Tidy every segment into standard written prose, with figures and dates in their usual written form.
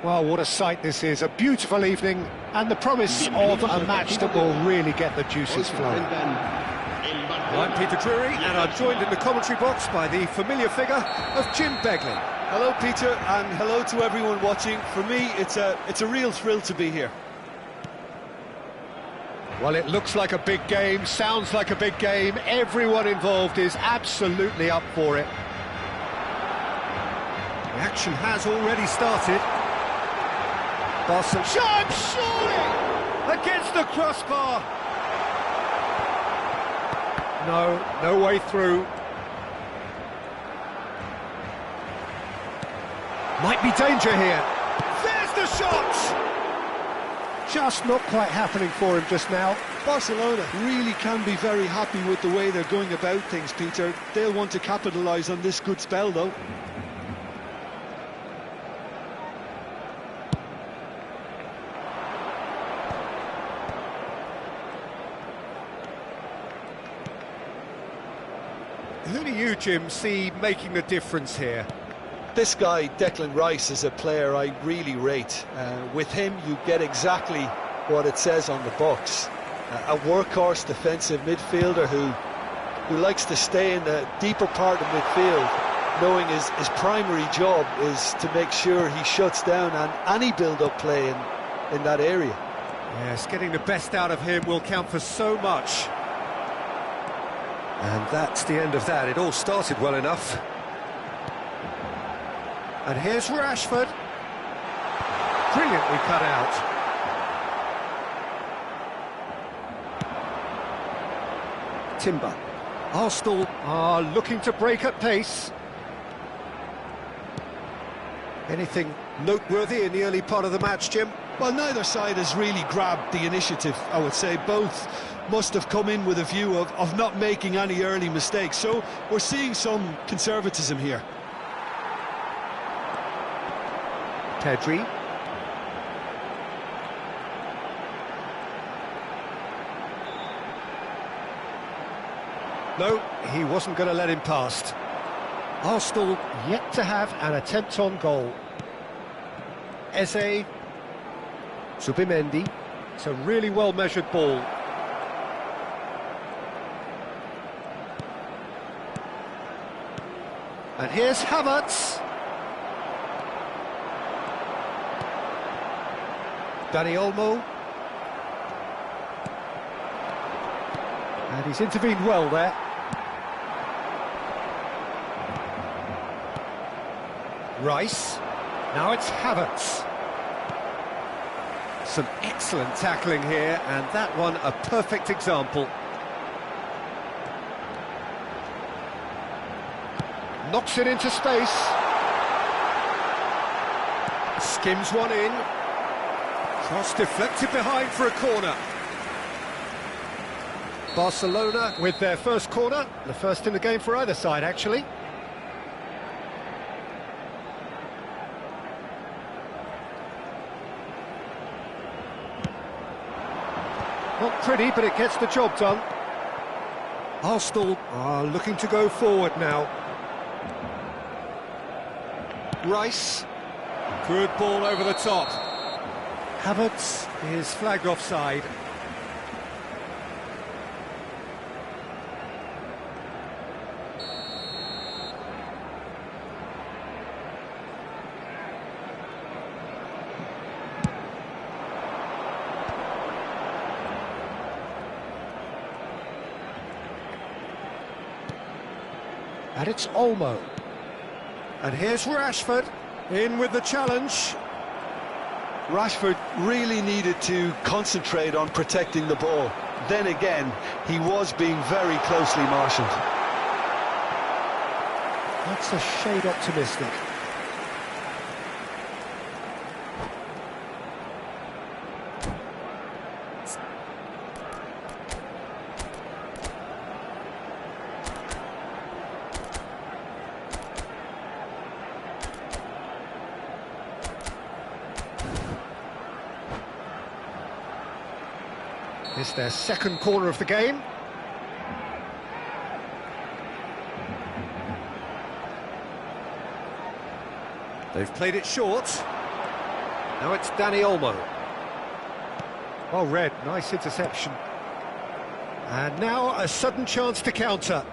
Well, what a sight this is, a beautiful evening, and the promise of a match that will really get the juices flowing. I'm Peter Drury, and I'm joined in the commentary box by the familiar figure of Jim Begley. Hello, Peter, and hello to everyone watching. For me, it's a real thrill to be here. Well, it looks like a big game, sounds like a big game. Everyone involved is absolutely up for it. The action has already started. Barcelona Shot, surely! against the crossbar. No way through. Might be danger here. There's the shot! Just not quite happening for him just now. Barcelona really can be very happy with the way they're going about things, Peter. They'll want to capitalise on this good spell, though. Who do you, Jim, see making the difference here? This guy, Declan Rice, is a player I really rate. With him, you get exactly what it says on the box. A workhorse defensive midfielder who likes to stay in the deeper part of midfield, knowing his primary job is to make sure he shuts down any build-up play in that area. Yes, getting the best out of him will count for so much. And that's the end of that. It all started well enough. And here's Rashford. Brilliantly cut out. Timber. Arsenal are looking to break at pace. Anything noteworthy in the early part of the match, Jim? Well, neither side has really grabbed the initiative, I would say. Both must have come in with a view of not making any early mistakes. So we're seeing some conservatism here. Pedri. No, he wasn't going to let him past. Arsenal yet to have an attempt on goal. Eze. Zubimendi. It's a really well-measured ball. And here's Havertz. Dani Olmo. And he's intervened well there. Rice. Now it's Havertz. Some excellent tackling here, and that one a perfect example. Knocks it into space. Skims one in. Cross deflected behind for a corner. Barcelona with their first corner, the first in the game for either side, actually. Not pretty, but it gets the job done. Arsenal are looking to go forward now. Rice. Good ball over the top. Havertz is flagged offside. And it's Olmo. And here's Rashford, in with the challenge. Rashford really needed to concentrate on protecting the ball. Then again, he was being very closely marshalled. That's a shade optimistic. It's their second corner of the game. They've played it short. Now it's Dani Olmo. Well read, nice interception. And now a sudden chance to counter.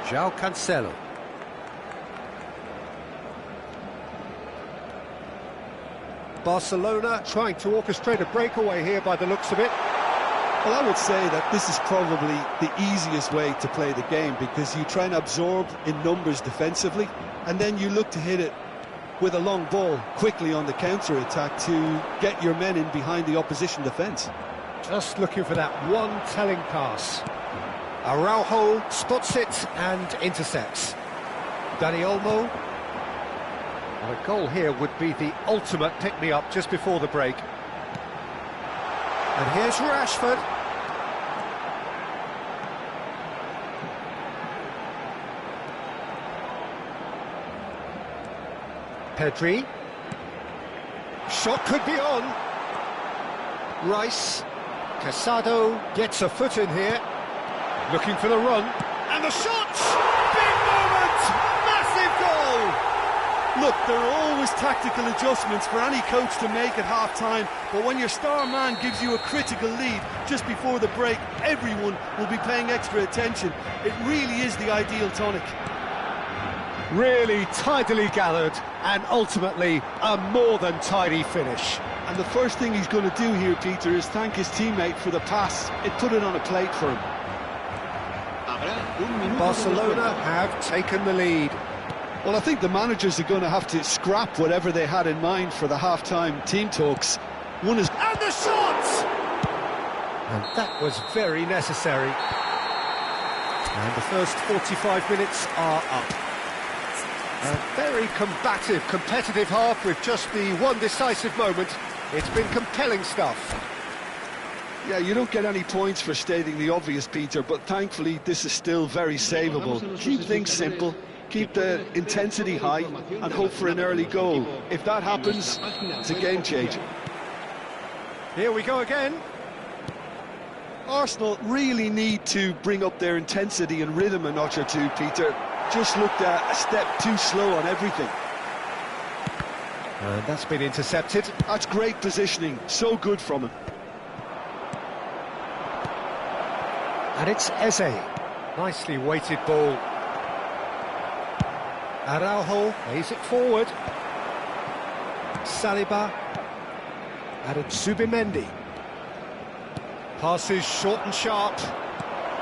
João Cancelo. Barcelona trying to orchestrate a breakaway here by the looks of it. Well, I would say that this is probably the easiest way to play the game, because you try and absorb in numbers defensively, and then you look to hit it with a long ball quickly on the counter-attack to get your men in behind the opposition defence. Just looking for that one telling pass. Araujo spots it and intercepts. Dani Olmo. And a goal here would be the ultimate pick-me-up just before the break. And here's Rashford. Pedri. Shot could be on. Rice. Casado gets a foot in here. Looking for the run. And the shot! Big moment! Massive goal! Look, there are always tactical adjustments for any coach to make at half-time, but when your star man gives you a critical lead just before the break, everyone will be paying extra attention. It really is the ideal tonic. Really tidily gathered, and ultimately a more than tidy finish. And the first thing he's going to do here, Peter, is thank his teammate for the pass. It put it on a plate for him. Barcelona have taken the lead. Well, I think the managers are going to have to scrap whatever they had in mind for the half-time team talks. One is... And the shot! And that was very necessary. And the first 45 minutes are up. A very combative, competitive half with just the one decisive moment. It's been compelling stuff. Yeah, you don't get any points for stating the obvious, Peter, but thankfully this is still very savable. Keep things simple, keep the intensity high, and hope for an early goal. If that happens, it's a game changer. Here we go again. Arsenal really need to bring up their intensity and rhythm a notch or two, Peter. Just looked a step too slow on everything. And that's been intercepted. That's great positioning, so good from him. And it's Eze. Nicely weighted ball. Araujo lays it forward. Saliba. And Zubimendi. Passes short and sharp.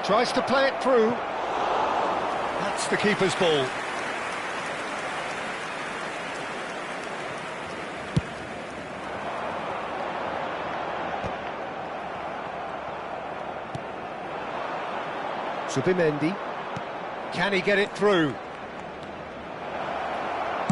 Tries to play it through. That's the keeper's ball. Zubimendi. Can he get it through?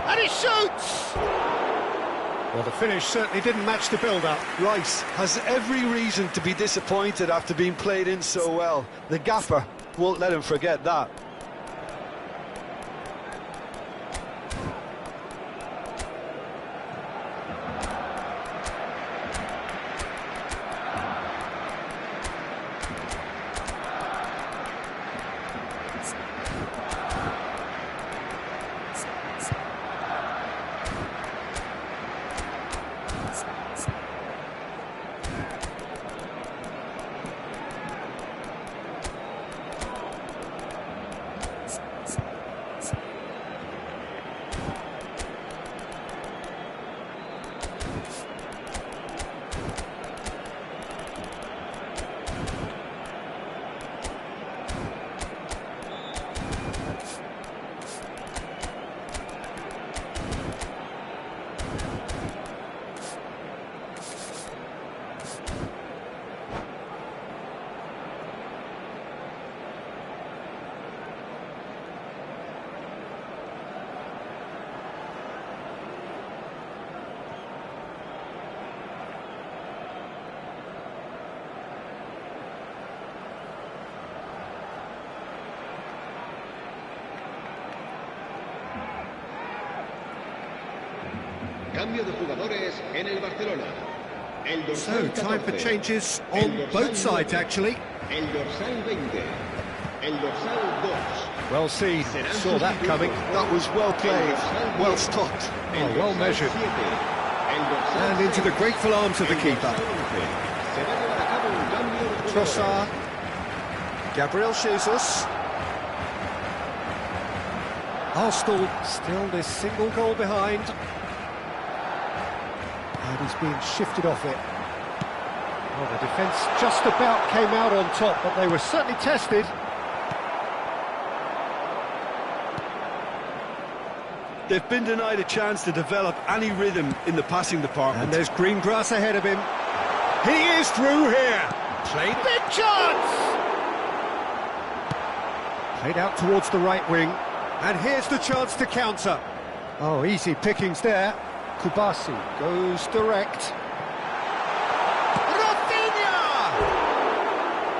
And he shoots! Well, the finish certainly didn't match the build-up. Rice has every reason to be disappointed after being played in so well. The gaffer won't let him forget that. Cambio de jugadores en el Barcelona. El dorsal So, time for 14. changes on both sides, actually. El dorsal 20. El dorsal 2. Well seen, saw that coming. That was well played, well stopped. Oh, well measured. And into the grateful arms of the keeper. Trossard. Gabriel Jesus. Arsenal still this single goal behind. And he's being shifted off it. Oh, the defence just about came out on top, but they were certainly tested. They've been denied a chance to develop any rhythm in the passing department. And there's green grass ahead of him. He is through here. Played big chance. Played out towards the right wing. And here's the chance to counter. Oh, easy pickings there. Kubasi goes direct. Rafinha!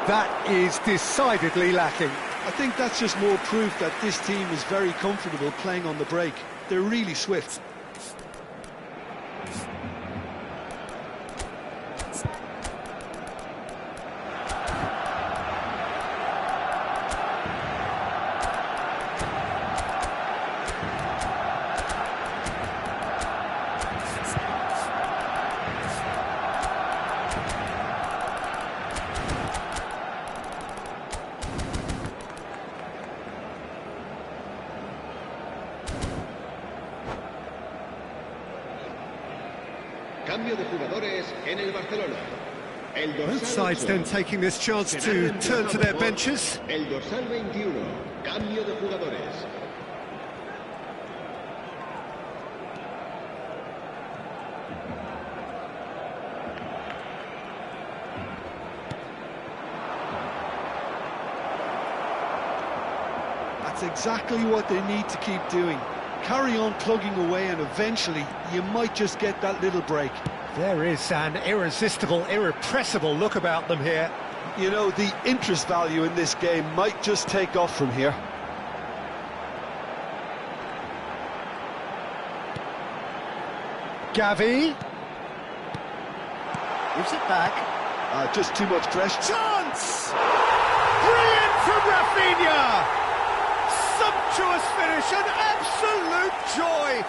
That is decidedly lacking. I think that's just more proof that this team is very comfortable playing on the break. They're really swift. Cambio de jugadores en el Barcelona. El dorsal Both sides 8. then taking this chance to turn to their benches. El dorsal 21. Cambio de jugadores. That's exactly what they need to keep doing. Carry on plugging away and eventually you might just get that little break. There is an irresistible, irrepressible look about them here. You know, the interest value in this game might just take off from here. Gavi. Gives it back. Just too much pressure. Chance! Brilliant from Rafinha! Sumptuous finish, an absolute joy!